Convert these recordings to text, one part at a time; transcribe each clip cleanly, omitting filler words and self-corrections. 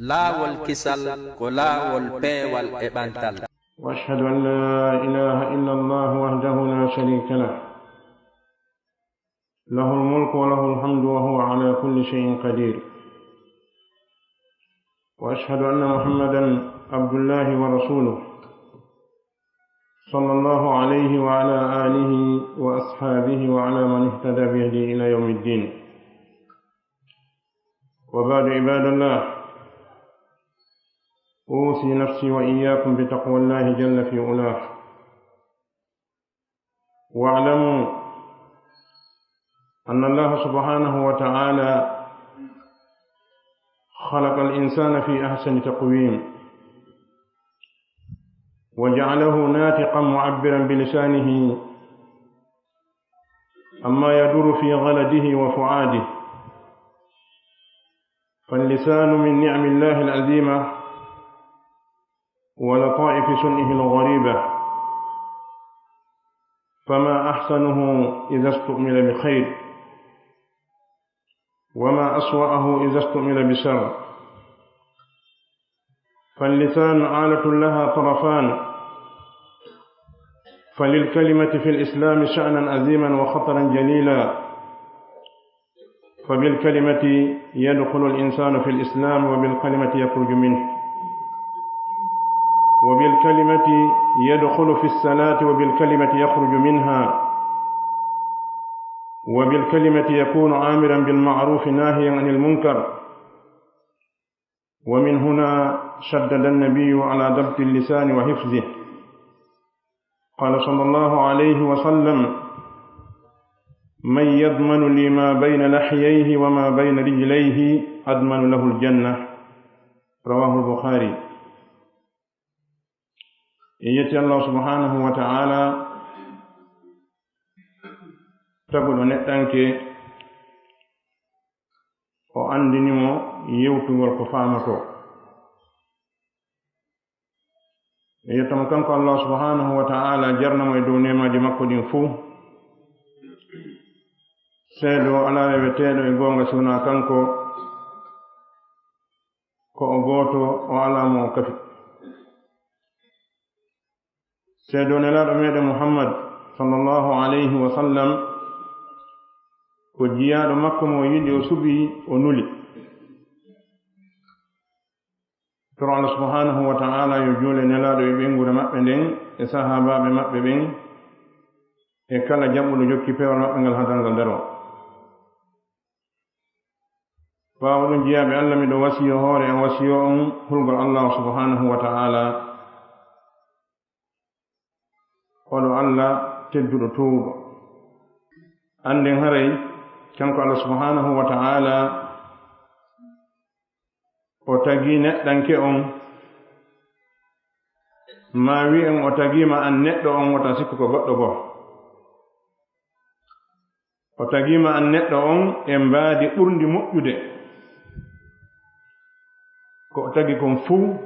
laawol kisal ko laawol peewal e ɓantal. وأشهد أن لا إله إلا الله وحده لا شريك له له الملك وله الحمد وهو على كل شيء قدير وأشهد أن محمدا عبد الله ورسوله صلى الله عليه وعلى آله وأصحابه وعلى من اهتدى بهديه إلى يوم الدين وبعد عباد الله أوصي نفسي وإياكم بتقوى الله جل في علاه واعلموا أن الله سبحانه وتعالى خلق الإنسان في أحسن تقويم وجعله ناطقا معبرا بلسانه أما يدور في غلده وفؤاده فاللسان من نعم الله العظيمة ولطائف سنه الغريبة فما أحسنه إذا استؤمل بخير وما أسوأه إذا استؤمل بشر فاللسان آلة لها طرفان فللكلمة في الإسلام شأنا عظيما وخطرا جليلا فبالكلمة يدخل الإنسان في الإسلام وبالكلمة يخرج منه وبالكلمة يدخل في الصلاة وبالكلمة يخرج منها وبالكلمة يكون آمرا بالمعروف ناهيا عن المنكر ومن هنا شدد النبي على ضبط اللسان وحفظه قال صلى الله عليه وسلم من يضمن لي ما بين لحييه وما بين رجليه أضمن له الجنة رواه البخاري. يتي الله سبحانه وتعالى تقول نتانك وأندنمو يوتو القفامكو يتمكنك الله سبحانه وتعالى جرنا ويدوني ما جمكو دين فو سيدو على ربتيدو يقوم سونا كنكو كو أغوتو وعلى موكفي سيدو نلاد أميد محمد صلى الله عليه وسلم ko jiyaɗo makko mo yidi o subi o nuli toro Allah subhanahu wa ta'ala yo jule nelaɗo e ɓengude maɓɓe nden e sahabaɓe maɓɓe ɓen e kala jamɓuɗo jokki pewal maɓɓe ngal hadalngal daro ɓawo ɗum jiyaɓe Allah miɗo wasiyo hoore en wasiyo on hulgol Allah subhanahu wa ta'ala oɗo Allah tedduɗo towɗo anden haray kanko Allah subhanahu wa ta'ala o tagi neɗɗanke on ma wi en o tagima an neɗɗo on wota sikku ko goɗɗo goo o tagima an neɗɗo on e mbaadi ɓurndi moƴƴude ko o tagi kon fuu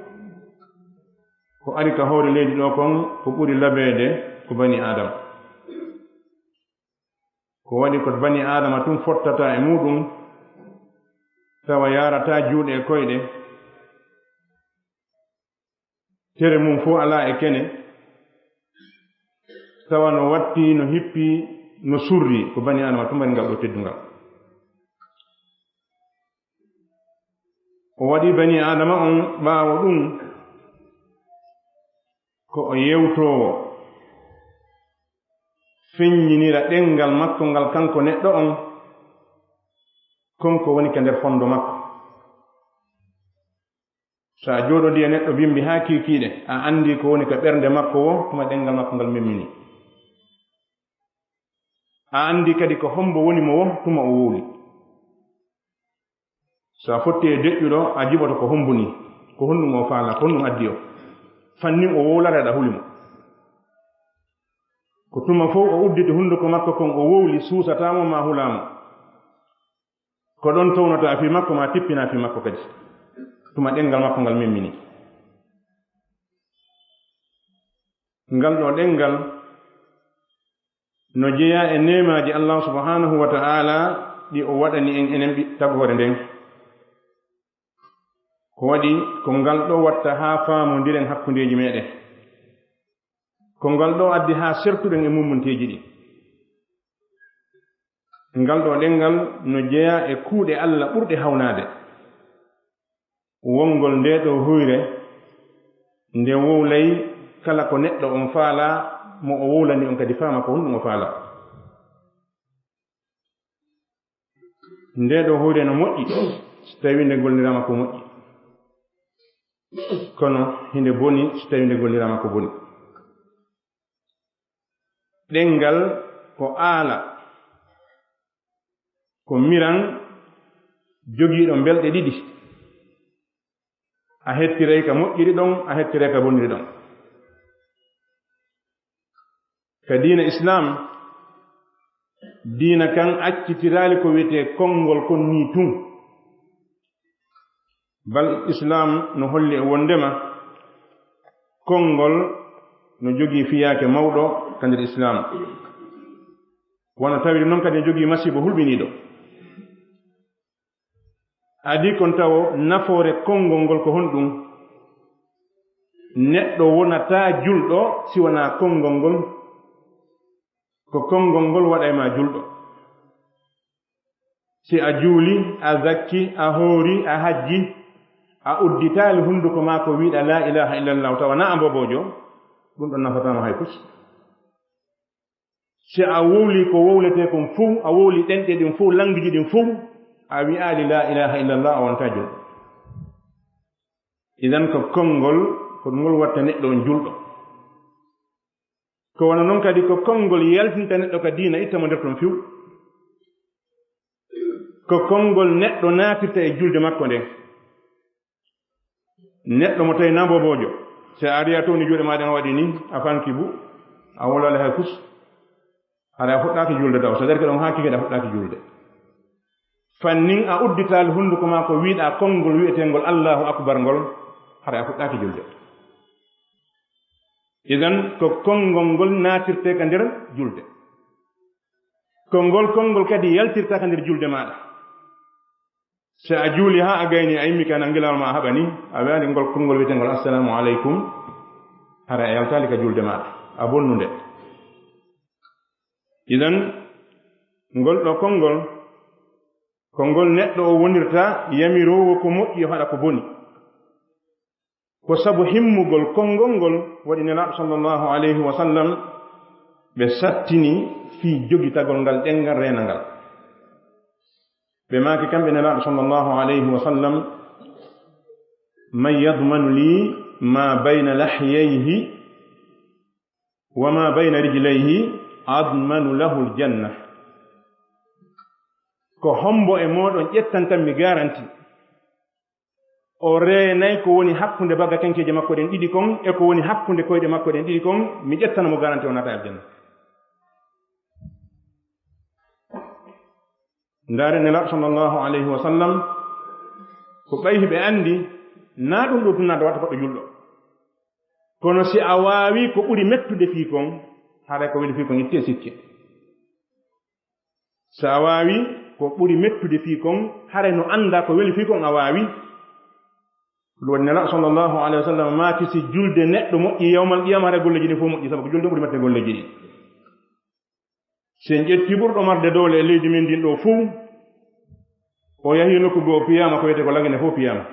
ko ari ka hoore leydi ɗo kon ko ɓuri labeede ko bani adama ko waɗi ko bani adama tun fottata e muɗum tawa yarata juuɗe e koyɗe tere mum fo ala e kene tawa no watti no hippi no surri ko bani adama tun mbaɗi ngal ɗo teddungal o waɗi bani adama on ɓaawo ɗum ko o yewtowo feññinira ɗengal makko ngal kanko neɗɗo on konko woni ke nder fondo makko so a jooɗodi e neɗɗo bimbi haa kiikiiɗe a anndi ko woni ko ɓernde makko wo tuma ɗengal makko ngal memmini a anndi kadi ko hombo woni mo wo tuma o wowli so a fotti e deƴƴuɗo a jiɓoto ko hombuni ko honnum o faala ko honnum addi o fannin o wowlata ɗa hulimo ko tuma fof o udditi hunduko makko kon o wowli suusatamo ma hulamo ko ɗon townoto a fi makko ma tippina fi makko kadi tuma ɗengal makko ngal memmini ngal ɗo ɗengal no jeeya e nemaji Allah subhanahu wa ta'ala ɗi o waɗani en enen tagore nden ko waɗi ko ngal ɗo watta haa faamodiren hakkundeji meɗen, ko ngal ɗo addi haa sertuɗen e mummunteji ɗi. Ngal ɗo ɗengal no jeya e kuuɗe Allah ɓurɗe hawnaade, wongol nde ɗo huyre nde wowlay kala ko neɗɗo on faala mo o wowlani on kadi faama ko honɗum o faala. Nde ɗo huyre no moƴƴi so tawi nde gollirama ko moƴƴi, kono hinde boni so tawi nde gollirama ko boni. Ɗengal ko aala, ko miran jogiiɗo belɗe ɗiɗi, a hettiray ka moƴƴiri ɗon, a hettiray ka boniri ɗon. Ka diina islam, diina kan accitiraali ko wiyete konngol kon ni tun, bal islam no holli e wondema konngol no jogii fiyaake mawɗo ka nder islam, wono tawiri noon kadi no jogii masibo hulɓiniiɗo. Adi kon tawo nafoore konngol ngol ko honɗum, neɗɗo wonataa julɗo si wonaa konngol ngol, ko konngol ngol waɗa e ma julɗo. Si a juuli, a zakki, a hoori, a hajji, a udditaali hunnduko maa ko wiiɗa la ilaha illallah tawa na a mbobojo, ɗum ɗon nafataama hay pus. Si a wowli ko wowletee kon fuu, a wowli ɗenɗe ɗin fuu, languiji ɗin fuu, a wi'aali la ilaha illallah a wontaa julɗo. Idan ko konngol ko ngol watta neɗɗo on julɗo. Ko wona noon kadi ko konngol yaltinta neɗɗo ka diina ittamo nder ton fiw, ko konngol neɗɗo naatirta e julde makko nden. Neɗɗo mo tawi na bobojo, so a ariya to ni juuɗe maɗen waɗi ni, a fanki bu, a wolale hay pus, haɗa a fuɗɗaaki julde taw, so darke ɗon haa kikeɗa fuɗɗaaki julde. Fannin a udditaali hunnduko maa ko wiiɗa konngol wi'etengol Allahu akbar ngol, haɗa a fuɗɗaaki julde. Idan ko konngol ngol naatirte ka nder julde, ko ngol konngol kadi yaltirta ka nder julde maɗa. So a juuli haa a gayni a yimmi kana ngilawol ma a haɓa ni, a wi'aani ngol konngol wi'etengol assalamu aleykum, haɗa a yaltaali ka julde maɗa, a bonnunde. Idan ngol ɗo konngol ko ngol neɗɗo o wonirta yamiroowo ko moƴƴi haɗa ko boni, ko sabu himmugol konngol ngol waɗi nelaaɗo sallallahu alayhi wa sallam ɓe sattini fii jogitagol ngal ɗengal reenangal. ɓe maaki kamɓe nelaaɗo sallallahu alayhi wa sallam man yadmanu li ma bayna lahyayhi wa ma bayna rijlayhi admanu lahu aljanna. Ko hombo e moɗon ƴettantan mi garanti o reenay ko woni hakkunde bagga kenkeje makko ɗen ɗiɗi kon e ko woni hakkunde koyɗe makko ɗen ɗiɗi kon, mi ƴettana mo garanti o nata aljanna. ndaare nelaaɗo sallallahu alayhi wa sallam ko ɓayhi ɓe anndi naa ɗum ɗo tunnaade watta goɗɗo julɗo, kono si a waawi ko ɓuri mettude fii kon, haɗa ko weli fii kon itti e sikke. So a waawi ko ɓuri mettude fii kon, hare no annda ko weli fii kon a waawi. ɗum waɗi nelaaɗo sallallahu alayhi wa sallam maaki si julde neɗɗo moƴƴi yawmal qiyama, hare golleji ɗi fof moƴƴi, sabu ko julde ɓuri mette golleji ɗi. Sen ƴetti ɓurɗo marde dowle e leydi men ndin ɗo fuu, o yahii nokku goo piyama ko wiyete ko lagine fof piyama,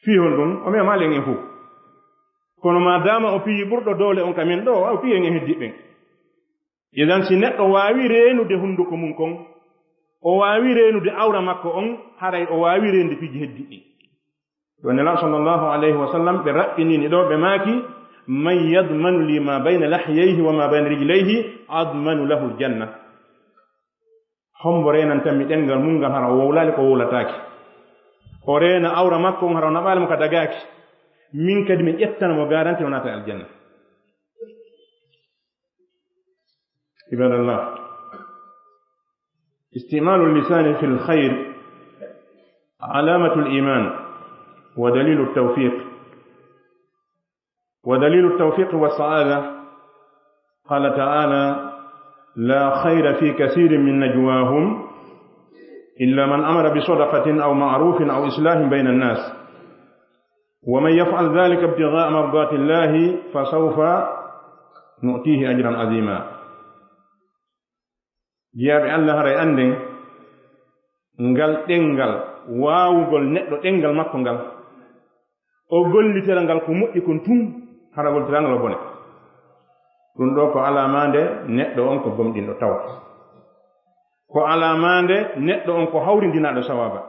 fii hon ɗum o mema len en fof, kono ma dama o piyi ɓurɗo dowle on kamen ɗo, o piyen en heddiɓɓen. Idan si neɗɗo waawi reenude hunnduko mum kon, o waawi reenude awra makko on, haray o waawi reenude piiji heddiɗɗi. ɗo nelaaɗo sallallahu alayhi wa sallam ɓe raɓɓinini ɗo ɓe maaki man yadmanu li ma bayna lahyayhi wa ma bayna rijlayhi admanu lahu aljanna. Hombo reenan tan mi ɗengal mum ngal hara o wowlaali ko wowlataaki, o reena awra makko on hara o naɓaali mo ka dagaaki, min kadi mi ƴettana mo garanti o naata aljanna. ibadallah, istimalu lisani fi lkhayr alamatu liman wa dalilu ltawfiq, wa dalilu ltawfiq wassaada. qala taala la khayra fi kasirin min najwahum إلا من أمر بصدقة أو معروف أو إصلاح بين الناس ومن يفعل ذلك ابتغاء مرضات الله فسوف نؤتيه أجرا عظيما جاب الله رأي أندن ngal dengal waawugol neɗɗo dengal makko ngal o gollitira ngal ko moƴƴi kon tun hara goltirangal o bone ɗum ɗo ko alamande neɗɗo on ko gomɗinɗo tawa ko alamande neɗɗo on ko hawrindinaɗo sawaba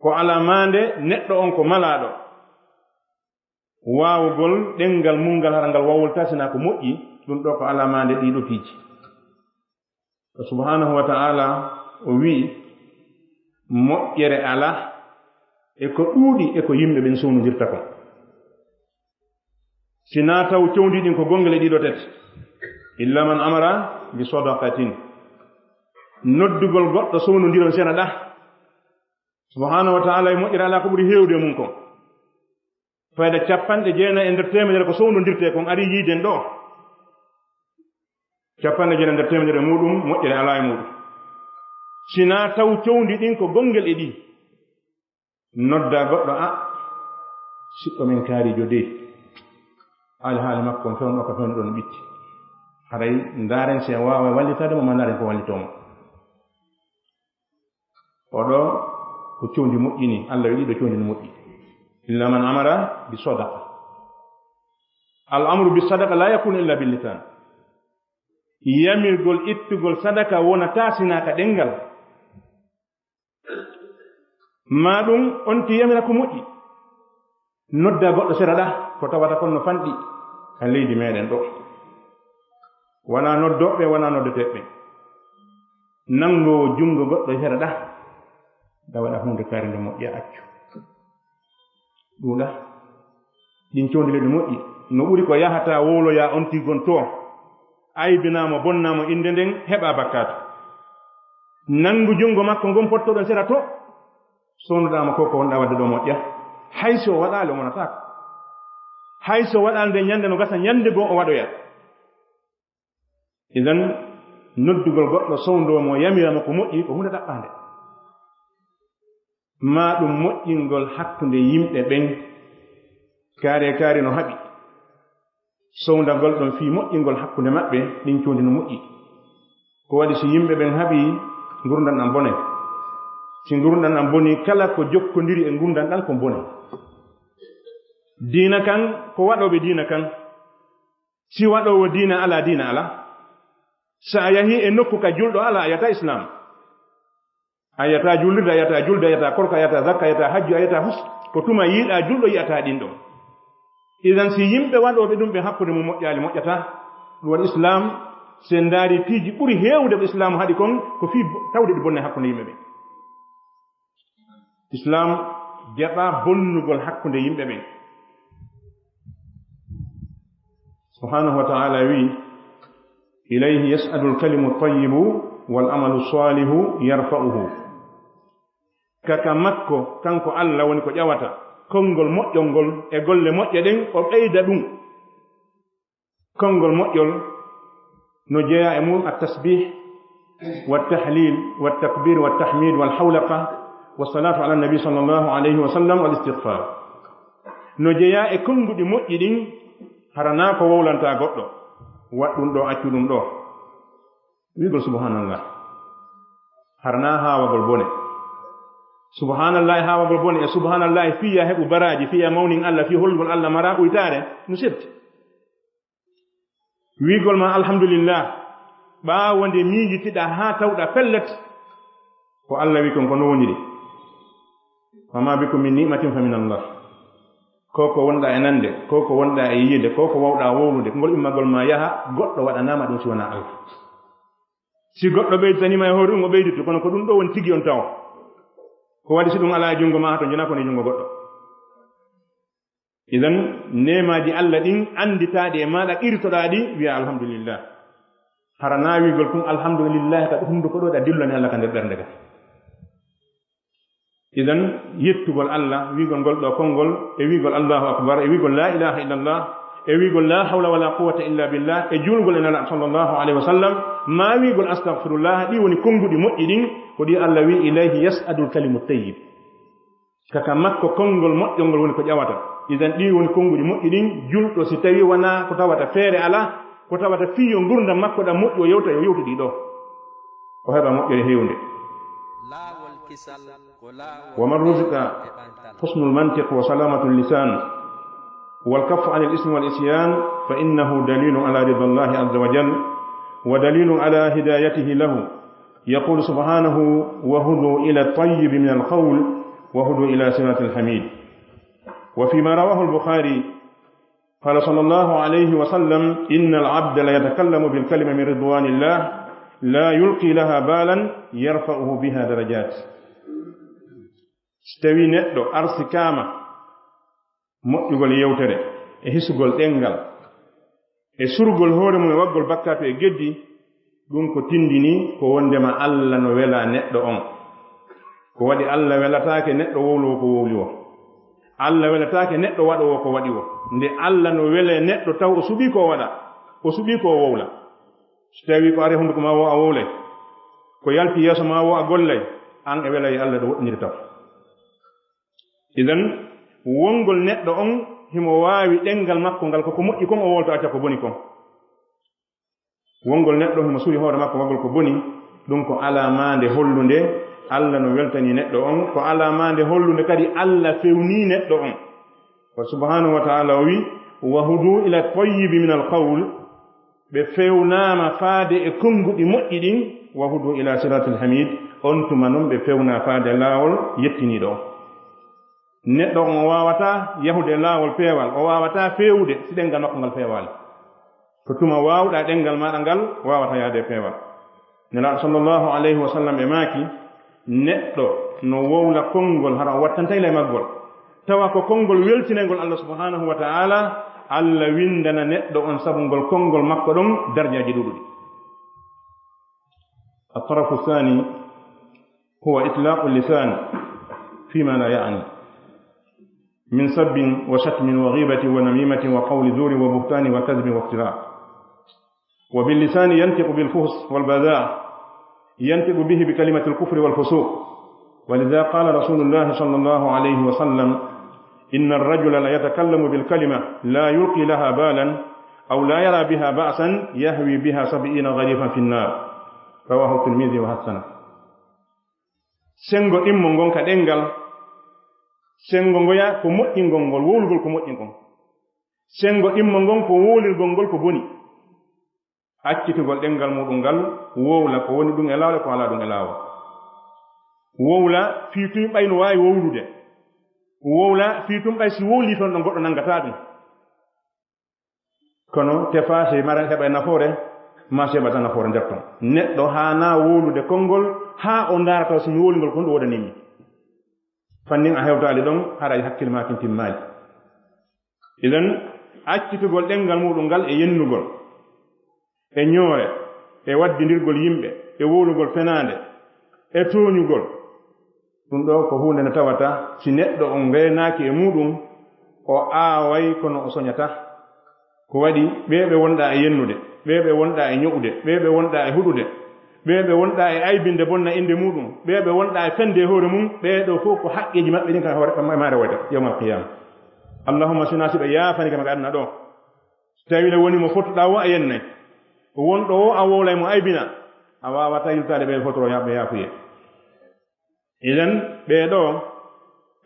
ko alamande neɗɗo on ko malaɗo waawugol dengal mungal hara ngal wawolta sina ko moƴƴi ɗum ɗo ko alamande ɗiɗo piiji subhanahu wa ta'ala o wi moƴƴere ala e ko ɗuuɗi e ko yimɓe ɓen sownodirta kon sina taw cewdiɗin ko gongole ɗiɗo tati illa man amara bi sadaqatin noddugol goɗɗo sownodiron sena ɗa subhanahu wa ta'ala e moƴƴere ala ko ɓuri heewde mum kon fayda 90 e nder temedere ko sownodirte kon ari yiiden ɗo 90 e nder temedere muɗum moƴƴere ala e muɗum sina taw cewndi ɗin ko gongel e ɗi nodda goɗɗo a siɗɗo men kaarijo de haali makko on fewno ko fewno ɗon ɓitti haray ndaren sen wawa wallitade mo ma ndaren ko wallitomo oɗo ko cewndi moƴƴini Allah wi ɗiɗo cewndi no moƴƴi illa man amara bi sadaqa al amru bi sadaqa la yakunu illa bil lisan yamirgol ittugol sadaka wonata sinaka ɗengal ma ɗum on ti yamira ko moƴƴi nodda goɗɗo sera ɗa ko tawata kon no fanɗi ha leydi meɗen ɗo wona noddoɓe wona noddoteɓɓe nangowo jungo goɗɗo sera ɗa da waɗa hunde kaari nde moƴƴi a accu ɗuɗa ɗin condi leydi moƴƴi no ɓuri ko yahata wowloya on tigon to aybinamo bonnamo inde nden heɓa bakkatu nangu jungo makko ngon pottoɗon sera to sownoɗama ko wonɗa wadde ɗo moƴƴa hayso o waɗali o wonatako hayso waɗal nde ñande no gasa ñande goo o waɗoya idan noddugol goɗɗo sowndomo yamirama ko moƴƴi ko hunde ɗaɓɓande ma ɗum moƴƴingol hakkunde yimɓe ɓen kaari no haɓi sowndagol ɗon fi moƴƴingol hakkunde maɓɓe ɗin condi no moƴƴi ko waɗi si yimɓe ɓen haɓi gurdan ɗam bone si gurdan ɗam boni kala ko jokkodiri e gurdan ɗan ko bone diina kan ko waɗoɓe diina kan si waɗowo diina ala sa a yahi e nokku ka julɗo ala a yata islam a yata jullirde a yata julde a yata korka a yata zakka a yata hajju a yata hus ko tuma yiiɗa julɗo yiyata ɗin ɗon idan si yimɓe waɗoɓe ɗum ɓe hakkude mo moƴƴali moƴƴata ɗum waɗi islam sen ndaari piiji ɓuri heewde ɓe islam haɗi kon ko fii tawde ɗi bonne hakkunde yimɓe ɓen islam jaɓa bonnugol hakkunde yimɓe ɓen subhanahu wa ta'ala wi ilayhi yas'adu al-kalimu at-tayyibu wal amalu salihu yarfa'uhu kaka makko kanko Allah woni ko ƴawata konngol moƴƴol ngol e golle moƴƴe ɗen o ɓeyda ɗum konngol moƴƴol no jeeya e mum at-tasbih wat-tahlil wat-takbir wat-tahmid wal-hawlaqa was-salatu ala an-nabi sallallahu alayhi wa sallam wal-istighfar no jeeya e konnguɗi moƴƴi ɗin harana ko wowlanta goɗɗo waɗɗum ɗo accu ɗum ɗo wigol subhanallah harana haawagol bone subhanallah haawagol bone e subhanallah fiya heɓu baraji fiya mawnin Allah fi holgol Allah mara ɓuytare no sebti wigol ma alhamdulillah ɓaawo nde miijitiɗa ha tawɗa pellet ko Allah wi kon ko no woniri wama bikum min ni'matin fa min Allah koko wonɗa e nande koko wonɗa e yiide koko wawɗa wowlude ngol immagol ma yaha goɗɗo waɗanama ɗum si wona Allah si goɗɗo ɓeyditanima e hoore ɗum o ɓeyditu kono ko ɗum ɗo woni tigi on tawa ko waɗi si ɗum ala e junngo ma to jona kone junngo goɗɗo idan nemaji Allah ɗin anditaɗi e maɗa irtoɗa ɗi wiya alhamdulillah hara nawigol kum alhamdulillah ka hunduko ɗo ɗa dillani Allah ka nder ɓernde ka idan yettugol Allah wigol ngol ɗo konngol e wigol Allahu akbar e wigol la ilaha illallah e wiigol la hawla wala quwwata illa billah e julgol en ala sallallahu alaihi wasallam ma wiigol astaghfirullah ɗi woni konngudi moƴƴi ɗin ko ɗi Allah wi ilayhi yas'adul kalimu tayyib kaka makko konngol moƴƴol ngol woni ko ƴawata idan ɗi woni konngudi moƴƴi ɗin julɗo si tawi wona ko tawata feere ala ko tawata fiyo gurdam makko ɗam moƴƴi o yewta yo yewti ɗi ɗo o heɓa moƴƴere hewnde ومن رزق حسن المنطق وسلامة اللسان والكف عن الإثم والإسيان فإنه دليل على رضا الله عز وجل ودليل على هدايته له يقول سبحانه وهدوا إلى الطيب من القول وهدوا إلى صراط الحميد وفيما رواه البخاري قال صلى الله عليه وسلم إن العبد لا يتكلم بالكلمة من رضوان الله لا يلقي لها بالا يرفعه بها درجات tawi neɗɗo arsikama moƴƴugol yewtere e hisugol ɗengal e surgol hoore mum e waggol bakkato e geddi ɗum ko tindini ko wondema Allah no wela neɗɗo on ko waɗi Allah welataake neɗɗo wowlowo ko wowli o Allah welataake neɗɗo waɗowo ko waɗi o nde Allah no wele neɗɗo taw o suɓi ko waɗa o suɓi ko wowla so tawi ko ari hunduko ma wo a wowlay ko yalti yeeso ma wo a gollay an e welay Allah ɗo woɗɗiniri taw idan wongol neɗɗo on himo waawi ɗengal makko ngal koko moƴƴi kon o wolto acca ko boni kon wongol neɗɗo himo suwi hoore makko waggol ko boni ɗum ko alamande hollunde Allah no weltani neɗɗo on ko alamande hollunde kadi Allah fewni neɗɗo on wa subhanahu wa ta'ala wi wa hudu ila tayyibi min alqawl ɓe fewnama faade e konguɗi moƴƴi ɗin wa hudu ila siratil hamid on tuma noon ɓe fewna faade laawol yettiniɗo on neɗɗo on o wawata yahude laawol peewal o wawata fewde si ɗengal makko ngal peewal ko tuma wawɗa ɗengal maɗa ngal wawata yaade peewal nelaɗo sallllahu alayhi wa sallam e maaki neɗɗo no wowla konngol hara o wattantayla e maggol tawa ko konngol weltinengol Allah subhanahu wa ta'ala Allah windana neɗɗo on sabu ngol konngol makko ɗon darjaji ɗuɗuɗi الطرف الثاني هو إطلاق اللسان فيما لا يعني من سب وشتم وغيبة ونميمة وقول زور وبهتان وكذب وافتراء وباللسان ينطق بالفحش والبذاء ينطق به بكلمة الكفر والفسوق ولذا قال رسول الله صلى الله عليه وسلم إن الرجل لا يتكلم بالكلمة لا يلقي لها بالا أو لا يرى بها بأسا يهوي بها 70 غريفا في النار رواه الترمذي وحسنه sengo immo gonka dengal sengo ngoya ko moƴƴingol ngol wowlugol ko moƴƴingol sengo immo gon ko wowlirgol ngol ko boni accitugol dengal muɗum ngal wowla ko woni ɗum e laawle ko ala ɗum e laawol wowla fiitum ɓay no waawi wowlude wowla fiitum ɓay si wowli toon ɗo goɗɗo nangata ɗum kono tefa se mara heɓa nafoore ma se heɓata nafoore nder ton neɗɗo haana wowlude konngol haa o ndaarata so mi wowlingol kon ɗo wodanimi fannin a hewtaali ɗon hara e hakkille ma kin timmaali idan accitugol ɗengal muɗum ngal e yennugol e ñoore e waddidirgol yimɓe e wowlugol fenaande e tooñugol ɗum ɗo ko huunde nde tawata si neɗɗo on reenaaki e muɗum o aaway kono o soñata ko waɗi ɓeeɓe wonɗaa e yennude ɓeeɓe wonɗaa e ño'ude ɓeeɓe wonɗaa e huɗude ɓeeɓe wonɗaa e aybinde bonna inde muɗum ɓeeɓe wonɗaa e fende e hoore mum ɓeeɗo fof ko haqqeeji maɓɓe ɗin ka hoore ma rewoyta yawmal qiyama allahumma sina si ɓe yaafani kama ka aduna ɗo so tawi ne woni mo fottuɗaa wo a yennay wonɗo o a wowlay mo aybina a wawata yiltade ɓe fotoro yaɓe yaafuye idan ɓeeɗo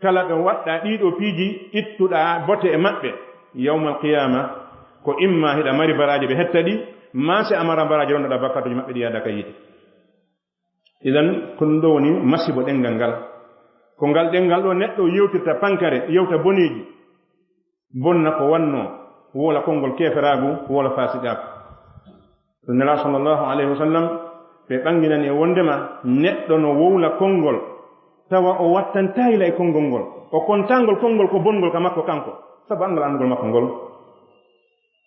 kala ɓe waɗɗa ɗiɗo piiji ittuɗa bote e maɓɓe yawmal qiyama ko imma hiɗa mari baraji ɓe hetta ɗi ma si amara baraji rondoɗa bakkatoji maɓɓe ɗi yaada ka yiite idan ko ɗum ɗo woni masibo ɗengal ngal ko ngal ɗengal ɗo neɗɗo yewtirta pankare yewta boneji bonna ko wanno wola konngol keferagu wola fasidaku to nela sallllahu alayhi wa sallam ɓe ɓanginani e wondema neɗɗo no wowla konngol tawa o wattantayila e konngol ngol o kontangol konngol ko bongol ka makko kanko sabu angol andugol makko ngol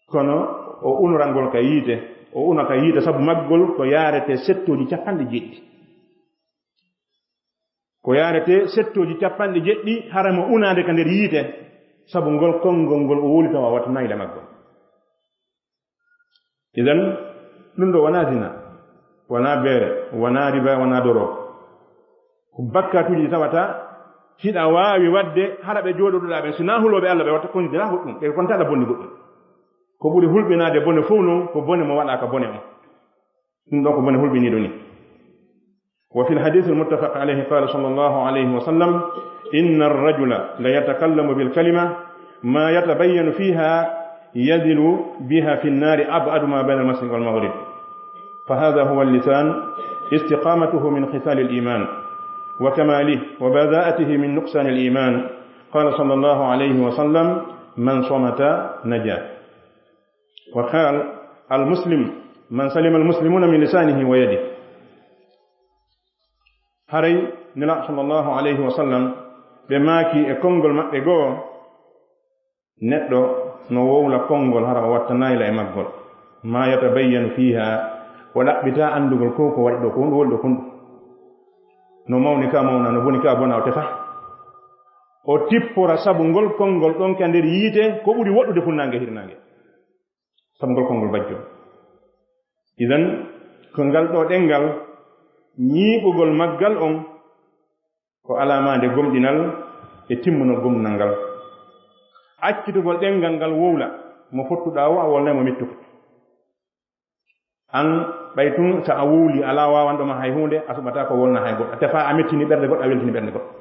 kono o unorangol ka yiite o una ka yiite sabu maggol ko yaarete settoji 70 ko yaarete settoji 70 haramo unade ka nder yiite sabu ngol konngol ngol o woli tawa wattanayila maggol idan ɗum ɗo wona zina wona beere wona riba wona doro ko bakkatuji tawata hiɗa waawi wadde hala ɓe jooɗoɗoɗa ɓen sina huloɓe Allah ɓe watta konidira goɗɗum ɓe kontaɗa bonni goɗɗum ko ɓuri hulɓinade bone fof noon ko bone mo waɗa ka bone on ɗum ɗon ko bone hulɓiniɗo ni وفي الحديث المتفق عليه قال صلى الله عليه وسلم إن الرجل لا يتكلم بالكلمة ما يتبين فيها يزل بها في النار أبعد ما بين المشرق والمغرب فهذا هو اللسان استقامته من خصال الإيمان وكماله وبذاءته من نقصان الإيمان قال صلى الله عليه وسلم من صمت نجا وقال المسلم من سلم المسلمون من لسانه ويده haray nila sallallahu alayhi wa sallam ɓe maaki e konngol maɓɓe goo neɗɗo no wowla konngol hara o watta nayla e maggol ma yatabayyanu fiha o ɗaɓɓita andugol ko ko waɗi ɗo ko hunɗo woni ɗo hunɗo no mawni ka mawna no boni ka bona o teta o tippora sabu ngol konngol ɗon ka nder yiite ko ɓuri woɗɗude funnange hirnange sabu ngol konngol bajjo idan ko ngal ɗo ɗengal ñiiɓugol maggal on ko alamande gomɗinal e timmunol gomɗinal ngal accitugol ɗengal ngal wowla mo fottuɗa o a wolnay mo mettuko an ɓay tun so a wowli ala wawanɗoma hay hunde a suɓata ko wolna hay goɗɗo a tefa a mettini ɓerde goɗɗo a weltini ɓerde goɗɗo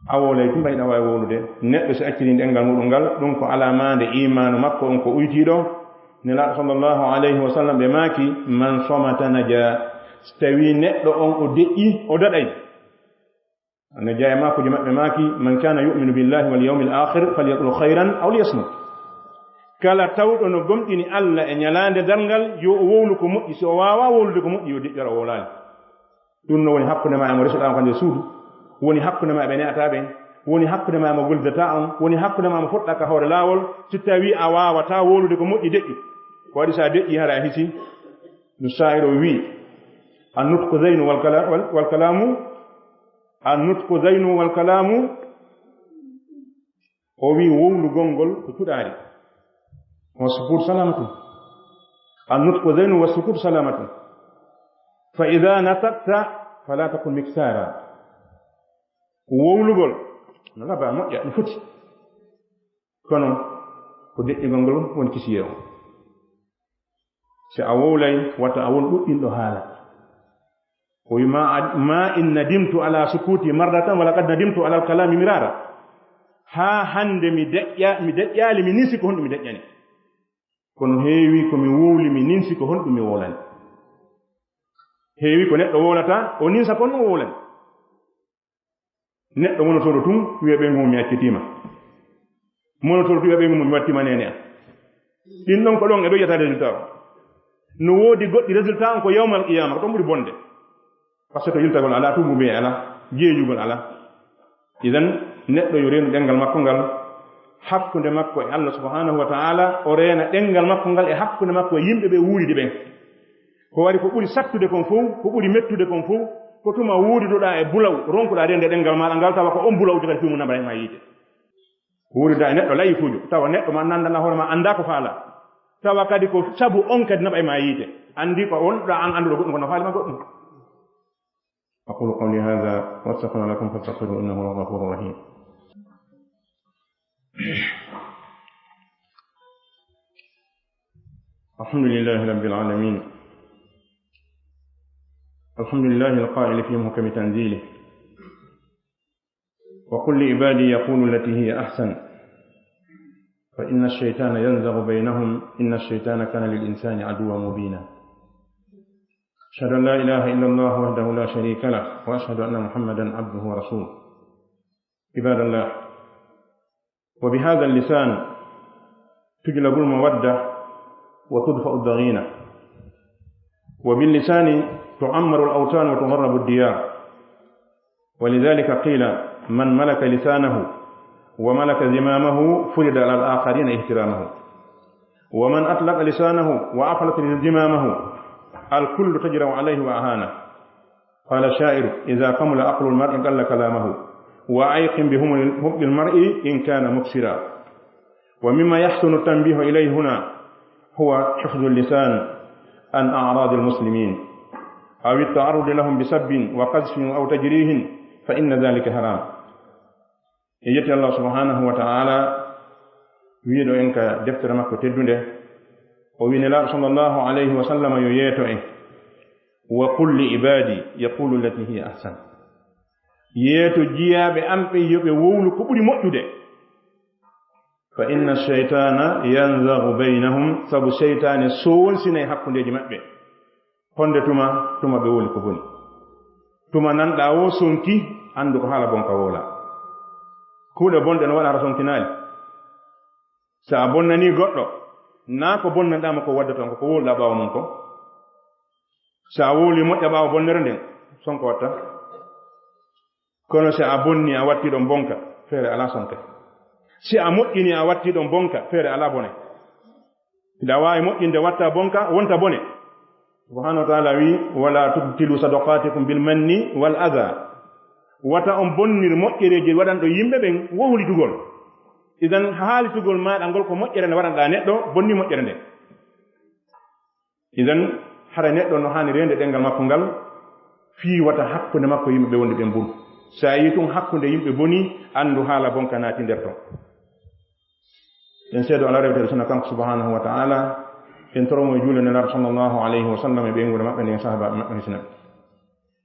a wowlay tun mbayɗa wawi wowlude neɗɗo so accitini ɗengal muɗum ngal ɗum ko alamande imanu makko on ko uytiɗo nelaɗo sallllahu alayhi wa sallam ɓe maaki man somata naja so tawi neɗɗo on o deƴƴi o daɗay no jeeya makuji maɓɓe maaki man kana yuminu billahi wal yawmi l akhir falyaqul hayran aw liyasmut kala tawɗo no gomɗini Allah e ñalande darngal yo o wowlu ko moƴƴi so o wawa wowlude ko moƴƴi yo deƴƴora o wowlani ɗum no woni hakkunde ma emo resoɗama kande suudu woni hakkunde ma ɓe ne'ata ɓen woni hakkunde ma mo goldata on woni hakkunde ma mo foɗɗa ka hoore laawol so tawi a wawata wowlude ko moƴƴi deƴƴi ko waɗi sa deƴƴi hara a hisi no sa'iro wi النطق زين والكلام النطق زين والكلام o wi wowlu gongol ko tuɗaari wa sukut salamatun النطق زين والسكوت سلامة فإذا نطقت فلا تكن مكسارا wowlugol no laba moƴƴa no foti kono ko deƴƴigol ngol woni kisiye o si a wowlay wata a won ɗuɗɗinɗo haala o wi ma in nadimtu ala sukuti marratan wala qad nadimtu ala alkalami mirara ha hande mi deƴƴali mi ninsi ko honɗum mi deƴƴani kono heewi ko mi wowli mi ninsi ko honɗum mi wowlani heewi ko neɗɗo wowlata o ninsa ko honɗum o wowlani neɗɗo monotoɗo tun wiya ɓe ngum mi accitima monotoɗo tun wiya ɓe ngum mi wattima nene an ɗin ɗon ko ɗon e ɗo yiyata résultat o no woodi goɗɗi résultat on ko yawmal qiyama ko ɗon ɓuri bonde par ce que yiltagol ala tubuɓe ala jeeyugol ala idan neɗɗo yo reenu ɗengal makko ngal hakkunde makko e Allah subhanahu wa ta'ala o reena ɗengal makko ngal e hakkunde makko e yimɓe ɓe wuuride ɓen ko wari ko ɓuri sattude kon fof ko ɓuri mettude kon fof ko tuma wuuridoɗa e bulaw ronkuɗa rende ɗengal maɗa ngal tawa ko on bulaw jogata fimu nabara ma yiide wuurida e neɗɗo layi fuujo tawa neɗɗo ma nandana hoore ma anda ko faala tawa kadi ko sabu on kadi naɓa e ma yiide andi ko wonɗa an anduɗo goɗɗum kono faalima goɗɗum أقول قولي هذا وأستغفر لكم فاستغفروا إنه هو الغفور الرحيم الحمد لله رب العالمين الحمد لله القائل في محكم تنزيله وقل لعبادي يقول التي هي أحسن فإن الشيطان ينزغ بينهم إن الشيطان كان للإنسان عدوا مبينا أشهد أن لا إله إلا الله وحده لا شريك له وأشهد أن محمدا عبده ورسوله عباد الله وبهذا اللسان تجلب المودة وتدفع الضغينة وباللسان تعمر الأوطان وتغرب الديار ولذلك قيل من ملك لسانه وملك زمامه فرض على الآخرين احترامه ومن أطلق لسانه وأفلت زمامه الكل تجرى عليه وأهانه قال الشاعر إذا كمل عقل المرء قل كلامه وأيقن بهم المرء إن كان مبصرا ومما يحسن التنبيه إليه هنا huwa hifdhu lisan an a'rad almuslimin aw at-ta'arrud lahum bisabbin wa qadhfin aw tajrihin fa inna dhalika haram. Yetti Allah subhanahu wa ta'ala wiiɗo en ka deftere makko teddunde o wi nelaaɗo sallallahu alayhi wa sallam yo yeeto en wa qul li ibadi yaqulu allati hiya ahsan. yeeto jiyaaɓe am ɓe yo ɓe wowlu ko ɓuri moƴƴude. fa inna cheytana yanzagu baynahum, sabu cheytane sowonsinay hakkundeji maɓɓe. honde tuma ɓe woli ko boni. tuma nanɗa wo sonki andu ko haala bonka wola. kuuɗe bonɗe no waɗata sonkinaali. sa a bonnani goɗɗo naa ko bonnanɗama ko waddata ko woluɗa ɓaawa mum ko. sa a wowli moƴƴa ɓaawa bonnere nden sonko watta. kono si a bonni a watti ɗon bonka feere ala sonke. si a moƴƴini a watti ɗon bonka feere ala bone. ida waawi moƴƴinde watta bonka wonta bone. subhanahu wa ta'ala wi wala tubtilu sadaqatikum bil manni wal adha. wata on bonnir moƴƴereji waɗanɗo yimɓe ɓen wowlitugol. idan haalitugol maɗa ngol ko moƴƴere nde waɗanɗa neɗɗo bonni moƴƴere nde. idan hara neɗɗo no hani rende ɗengal makko ngal fii wata hakkunde makko yimɓe ɓe wonde ɓe mburu. sa yi tun hakkunde yimɓe boni andu haala bonka naati nder ton. en seedo ala rewtere sona kanko subhanahu wa ta'ala en toromo e juule nelaɗo sallllahu alayhi wa sallam e ɓeygude maɓɓe nden sahaba maɓɓe hisna.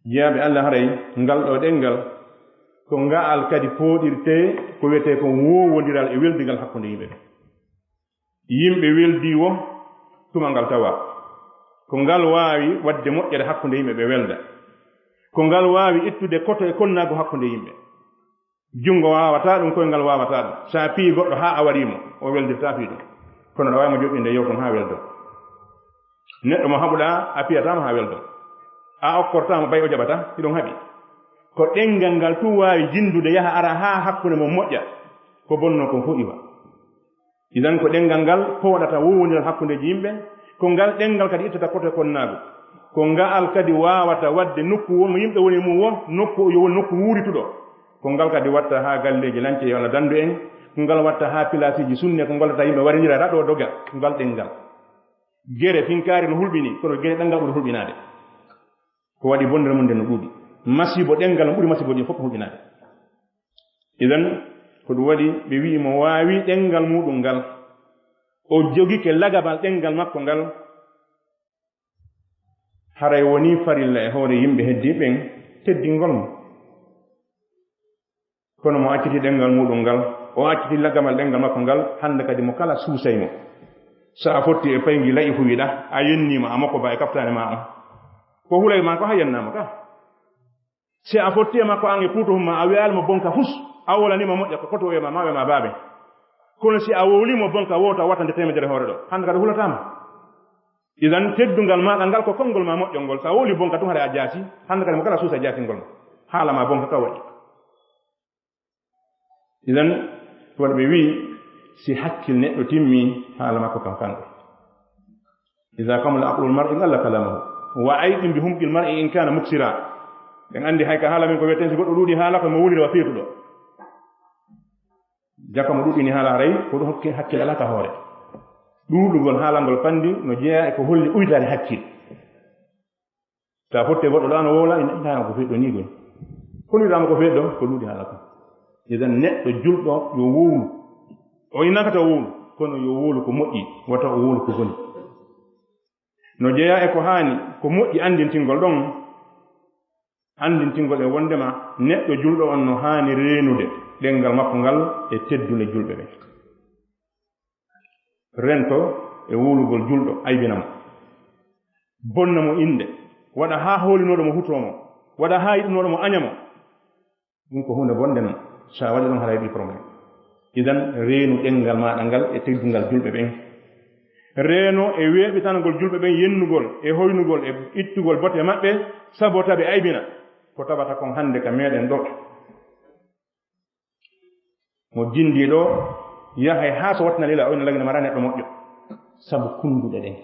jeyaaɓe allah haray ngal ɗo ɗengal ko nga'al kadi pooɗirte ko wiyete ko wowodiral e weldigal hakkunde yimɓe ɓe. yimɓe weldi wo tuma ngal tawa ko ngal waawi wadde moƴƴere hakkunde yimɓe ɓe welda. ko ngal waawi ittude koto e konnaago hakkunde yimɓe. junngo waawata ɗum koyngal waawata ɗum. sa pii goɗɗo haa a waɗiimo o weldirta fii ɗum. kono ɗa waawimo joɓɓinde yewton haa weldo. neɗɗo mo haɓuɗa a piyatama haa weldo. a okkortama bay o jaɓata iɗon haɓi. ko ɗengal ngal tum waawi jindude yaha ara haa hakkunde mo moƴƴa ko bonno kon fof iwa. idan ko ɗengal ngal pooɗata wowondiral hakkundeji yimɓe. ko ngal ɗengal kadi ittata koto e konnaago. ko ngaal kadi waawata wadde nokku wo mo yimɓe woni mum wo nokku yo woni nokku wuurituɗo. ko ngal kadi watta haa galleji lance walla dandu en. ko ngal watta haa pilasiji sunne ko ngollata yimɓe warinira raɗo doga ko ngal ɗengal. gere finkaari no hulɓini kono gere ɗengal ɓuri hulɓinaade. ko waɗi bondere mum nde no ɗuuɗi. masibo ɗengal no ɓuri masibo ɗin fof ko hulɓinaade. idan ko ɗum waɗi ɓe wi'i mo waawi ɗengal muɗum ngal o jogike lagabal ɗengal makko ngal haray woni farilla e hoore yimɓe heddiɓen teddingol mo. kono mo acciti ɗengal muɗum ngal o acciti lagamal ɗengal makko ngal hande kadi mo kala suusay mo. sa a fotti e paygi layi fu wiɗa a yennima a makko ba e kaftane ma on ko hulay ma ko ha yennama ka. si a fotti e makko an e puutohumma a wiyalmo bonka fus a wolanima moƴƴa ko koto wiyama ma wiyama baaɓe. kono si a wowlimo bonka wota wattande temedere hoore ɗo hande kadi hulatama. idan teddungal maɗa ngal ko konngol ma moƴƴol ngol sa wowli bonka tum haɗa a jaasi hande kadi mo kala suusa jaasingol ma haala ma bonka ka waɗi. idan waɗa ɓe wi si hakkil neɗɗo timmi haala makko kam kanko. ida kamala aqlul mar'i alla kalamahu wa ayɗin bi humqil mar'i in kana muksira. ɓen andi hay ka haala men ko wiyeten si goɗɗo ɗuuɗi haala ko mo wulira wa feetuɗo. jaka mo ɗuɗɗini haala haray ko ɗum hokki hakkil ala ka hoore. ɗuuɗugol haalangol pandi no jeeya e ko holli uytade hakkil. sa fotte goɗɗo ɗo no wowla ina ko feeɗɗo ni goy kono wiɗama ko feeɗɗo ko ɗuuɗi haala ko. idan neɗɗo julɗo yo wowlu o innakata wowlu kono yo wowlu ko moƴƴi wata o wowlu ko boni. no jeeya e ko haani ko moƴƴi andintingol ɗon andintingol e wondema neɗɗo julɗo on no haani reenude ɗengal makko ngal e teddule julɓe ɓe. rento e wowlugol julɗo aybinamo bonna mo inde waɗa haa hoolinoɗo mo hutomo waɗa haa yiɗunoɗo mo añamo ɗum ko hunde bonde noon sa waɗi ɗon haɗa yiɗi probléme. idan reenu ɗengal maɗa ngal e teddungal julɓe ɓen. reeno e weeɓitangol julɓe ɓen yennugol e hoynugol e ittugol bote maɓɓe sabo taɓe aybina ko tabata kon hande ka meɗen ɗo mo jindi ɗo yahay haa so wattina lila o ina lagina mara neɗɗo moƴƴo sabu kunduɗe ɗen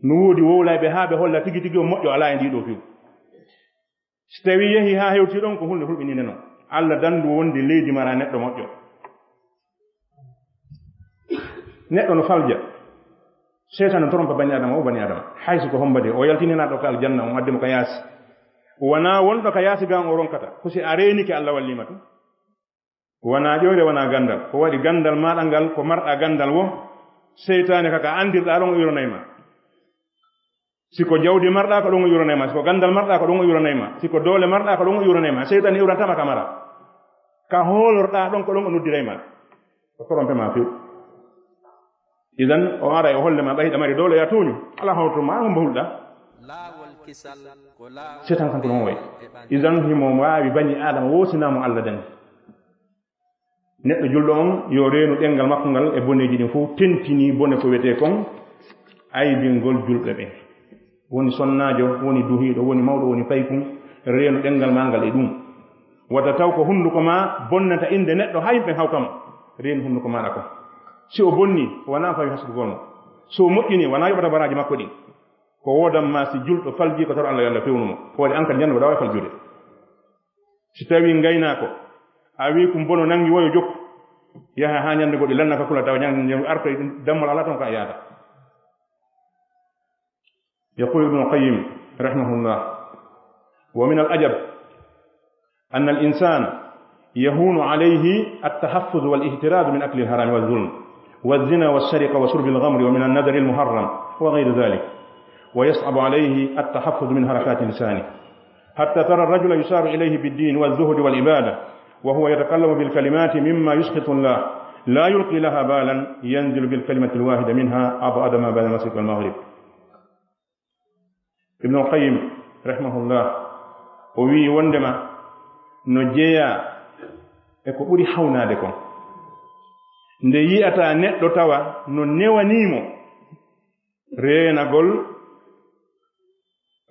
no woodi wowlayɓe haa ɓe holla tigi tigi o moƴƴo ala e ndiɗo fiw. so tawi yehi haa hewti ɗon ko hunde hulɓininde noon allah dandu wonde leydi mara neɗɗo moƴƴo. neɗɗo no falja shaytan torompa bani adama o bani adama hayso ko hombade o yaltinina do ka aljanna o addimo ka yaasi wana wondo ka yaasi gan o ronkata ko si areni ki Allah wallima to wana jore wana gandal ko wadi gandal maada ngal ko marda gandal wo shaytan kaka andirda don yuronayma siko jawdi marda ko don yuronayma siko gandal marda ko don yuronayma siko dole marda ko don yuronayma shaytan yuranta ma kamara ka holorda don ko don nuddirayma ko torompe ma fi idan o ara e holle ma bayda mari dole ya tuñu ala hawto ma on bahulda setan kan ko moy idan himo waawi bani adam wosinamo Allah dan neddo juldo on yo reenu dengal makko ngal e boneji din fu tentini bone ko wete kon aybingol julbe be woni sonnaajo woni duhido woni mawdo woni paykun reenu dengal mangal e dum wata taw ko hunduko ma bonnata inde neddo haybe hawkam reenu hunduko ma ko si o bonni wana fa hasbu gonno so moƴƴini wana yobata baraji makko ɗi ko wodam ma si julɗo falji ko taw Allah yalla fewnumo ko waɗi an kadi ñande waɗa faljude si tawi ngaynako a wi kum bono nangi woyo jokku yaha ha ñande goɗɗi lanna ka kula taw ñande arto dammal ala ton ka yaata يقول ابن القيم رحمه الله ومن الأجب أن الإنسان يهون عليه التحفظ والاهتراز من أكل الحرام والظلم والزنا والسرقة وشرب الغمر ومن النذر المحرم وغير ذلك ويصعب عليه التحفظ من حركات لسانه حتى ترى الرجل يسار إليه بالدين والزهد والعبادة وهو يتكلم بالكلمات مما يسخط الله لا يلقي لها بالا ينزل بالكلمة الواحدة منها أبعد ما بين المشرق والمغرب. ابن القيم رحمه الله وي وندما نجيا eko ɓuri hawnade kon nde yi'ata neɗɗo tawa no newanimo reenagol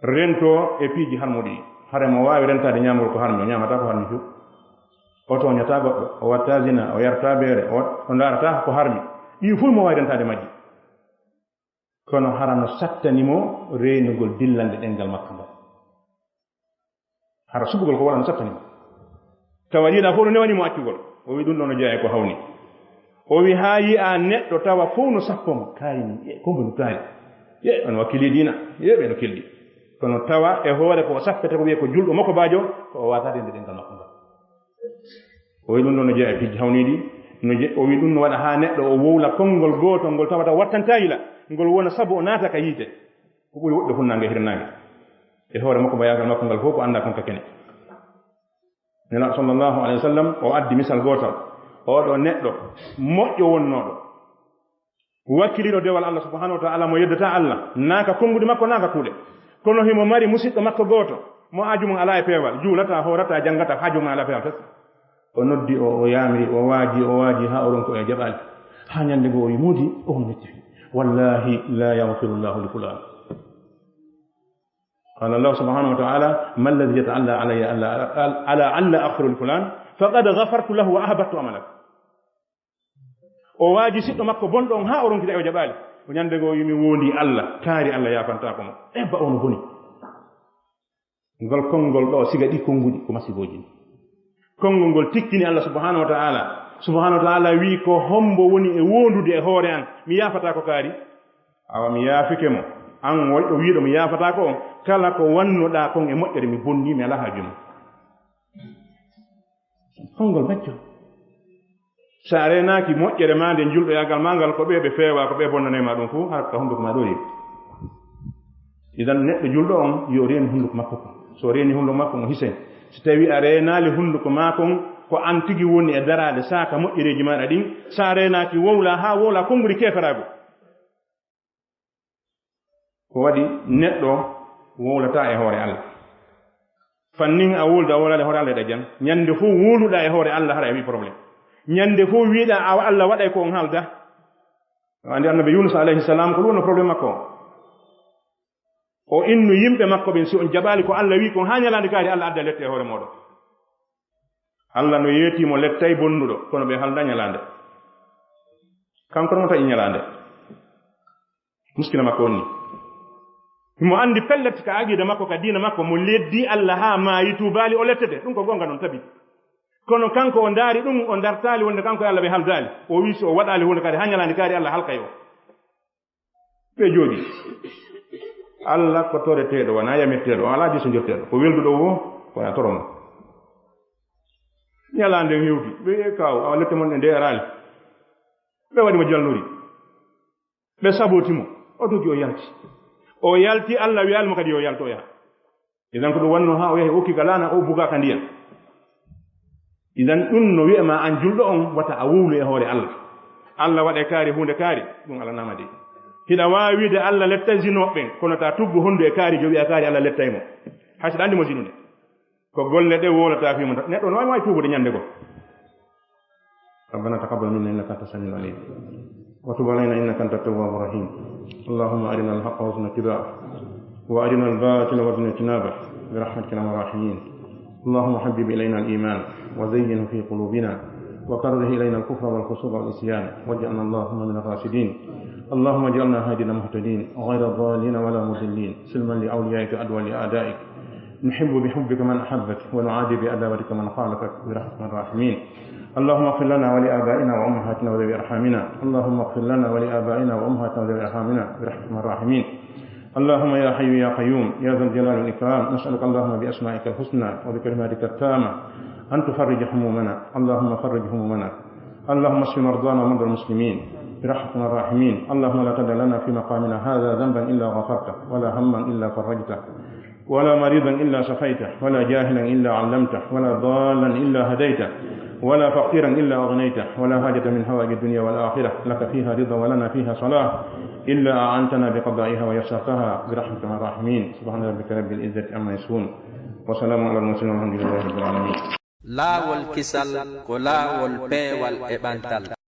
rento e piiji harmuɗi hare mo wawi rentade ñamgol ko harmi o ñamata ko harmi fu o toñata goɗɗo o watta zina o yarta beere o darata ko harmi ɗi fu mo wawi rentade majji kono harano sattanimo reenugol dillande ɗengal makko ngal hara subugol ko waɗano sattanimo tawa yiɗa fof no newanimo accugol o wi ɗum ɗo no jeeya ko hawni o wi haa yi'a neɗɗo tawa fof no sappomo kayni ko mbonu kaari on wakkili dina ɓe no keldi kono tawa e hoore ko sappete ko wiye ko julɗo makko baajo ko o watade nde ɗengal makko ngal o wi ɗum ɗo no jeeya pijji hawniɗi o wi ɗum no waɗa haa neɗɗo o wowla konngol gootol ngol tawata wattantayila ngol wona sabu o naata ka yiite ko ɓuri woɗɗo funnange hirnange e hoore makko mbayagal makko ngal fof ko annda kon ka kene nela sallallahu alayhi wa sallam o addi misal gotal oɗo neɗɗo moƴƴo wonnoɗo wakkiliɗo dewal Allah subhanahu wa ta'ala mo yeddata Allah naaka kongude makko naaka kuuɗe kono himo mari musidɗo makko gooto mo ajumum ala e peewal juulata horata janngata hajumum ala peewal tas o noddi o yaamiri o waaji ha o ronko e jaɓaali ha ñande goo o wi muudi on metti wallahi la yaghfiru llahu li fulan قال الله سبحانه وتعالى ما الذي يتعلى علي ألا أغفر لفلان فقد غفرت له وأهبطت عمله o waaji siɗɗo makko bonɗo on ha o ronkita e jaɓaali o ñande goo yimi wondi Allah kaari Allah yafantako mo ba ono boni ngol konngol ɗo siga ɗi konnguɗi ko masiboji konngol ngol tikkini Allah subhanahu wa ta'ala wi ko hombo woni e wondude e hoore an mi yafata ko kaari awa mi yaafike mo an woyɗo wiiɗo mi yafata ko on kala ko wannoɗa kon e moƴƴere mi bonni mi ala haaju mum konngol bacco sa renaaki moƴƴere ma nde julɗo yagal ma ngal ko ɓe ɓe feewa ko ɓe bonnanema ɗum fuu har ka hunduko ma ɗo yeewi idan neɗɗo julɗo on yo reeni hunduko makko kon so reeni hunduko makko on hisen so tawi a reenaali hunduko ma kon ko an tigi woni e daraade saaka moƴƴereeji maɗa ɗin sa reenaaki wowla ha wowla konnguri keferaago ko waɗi neɗɗo wowlata e hoore Allah fannin a wulda wowlade hoore Allah e jan ñande fof wuluɗa e hoore Allah hara e wi probléme ñande fof wiiɗa a Allah waɗay ko on haalda andi annabi Yunus alayhi salam ko ɗum no probléme makko o innu yimɓe makko ɓen si on jaɓaali ko Allah wi kon ha ñalande kaari Allah adda lette e hoore moɗon Allah no yeetimo lettay bonnuɗo kono ɓe halda ñalande kanko noon taƴi ñalande muskila makko onni mo andi pellet ka aqida makko ka diina makko mo leddi Allah ha maayi tubaali o lettete ɗum ko gonga noon tabi kono kanko o ndaari ɗum o dartaali wonde kanko Allah ɓe haldaali o wi so o waɗaali hunde kadi ha ñalande kaari Allah halkay o ɓe jooɗi allah ko toreteɗo wona yametteɗo ala disondirteɗo ko welduɗo wo wona torono ñalande hewti ɓe kaw awa lette mon ɗe nderali ɓe waɗimo jalnuri ɓe sabotimo o dogi o yalti allah wiyalmo kadi yo yalto o yaha idan ko ɗum wanno ha o yahi okki galana o bugaka ndiyam idan ɗum no wiyama an julɗo on wata a wuwlu e hoore allah waɗe kaari hunde kaari ɗum allah namade hiɗa wawi wiide allah lettay zinoɓɓen kono ta tuggu hondu e kaari jo wiya kaari allah lettaymo hay saɗa andimo zinude ko golle ɗe wolata fimo neɗɗo no wawi tuubude ñande goo ربنا تقبل منا انك انت السميع العليم وتب علينا انك انت التواب الرحيم اللهم ارنا الحق وارزقنا اتباعه وارنا الباطل وارزقنا اجتنابه برحمتك يا الراحمين اللهم حبب الينا الايمان وزينه في قلوبنا وكره الينا الكفر والفسوق والعصيان واجعلنا اللهم من الراشدين اللهم اجعلنا هادين مهتدين غير ضالين ولا مضلين سلما لاوليائك ادوى لاعدائك نحب بحبك من احبك ونعادي بعداوتك من خالفك برحمتك الراحمين اللهم اغفر لنا ولآبائنا وأمهاتنا وذوي أرحامنا اللهم اغفر لنا ولآبائنا وأمهاتنا وذوي أرحامنا برحمتك الراحمين اللهم يا حي يا قيوم يا ذا الجلال والإكرام نسألك اللهم بأسمائك الحسنى وبكلماتك التامة أن تفرج همومنا اللهم فرج همومنا اللهم اشف مرضانا ومرضى المسلمين برحمتك الراحمين اللهم لا تدع لنا في مقامنا هذا ذنبا إلا غفرته ولا هما إلا فرجته ولا مريضا إلا شفيته ولا جاهلا إلا علمته ولا ضالا إلا هديته ولا فقيرا إلا أغنيته ولا حاجة من حوائج الدنيا والآخرة لك فيها رضا ولنا فيها صلاح إلا أعنتنا بقضائها ويسرتها برحمتك يا الراحمين سبحان ربك رب العزة عما يصفون وسلام على المرسلين والحمد لله رب العالمين لا والكسل ولا والبي والإبانتال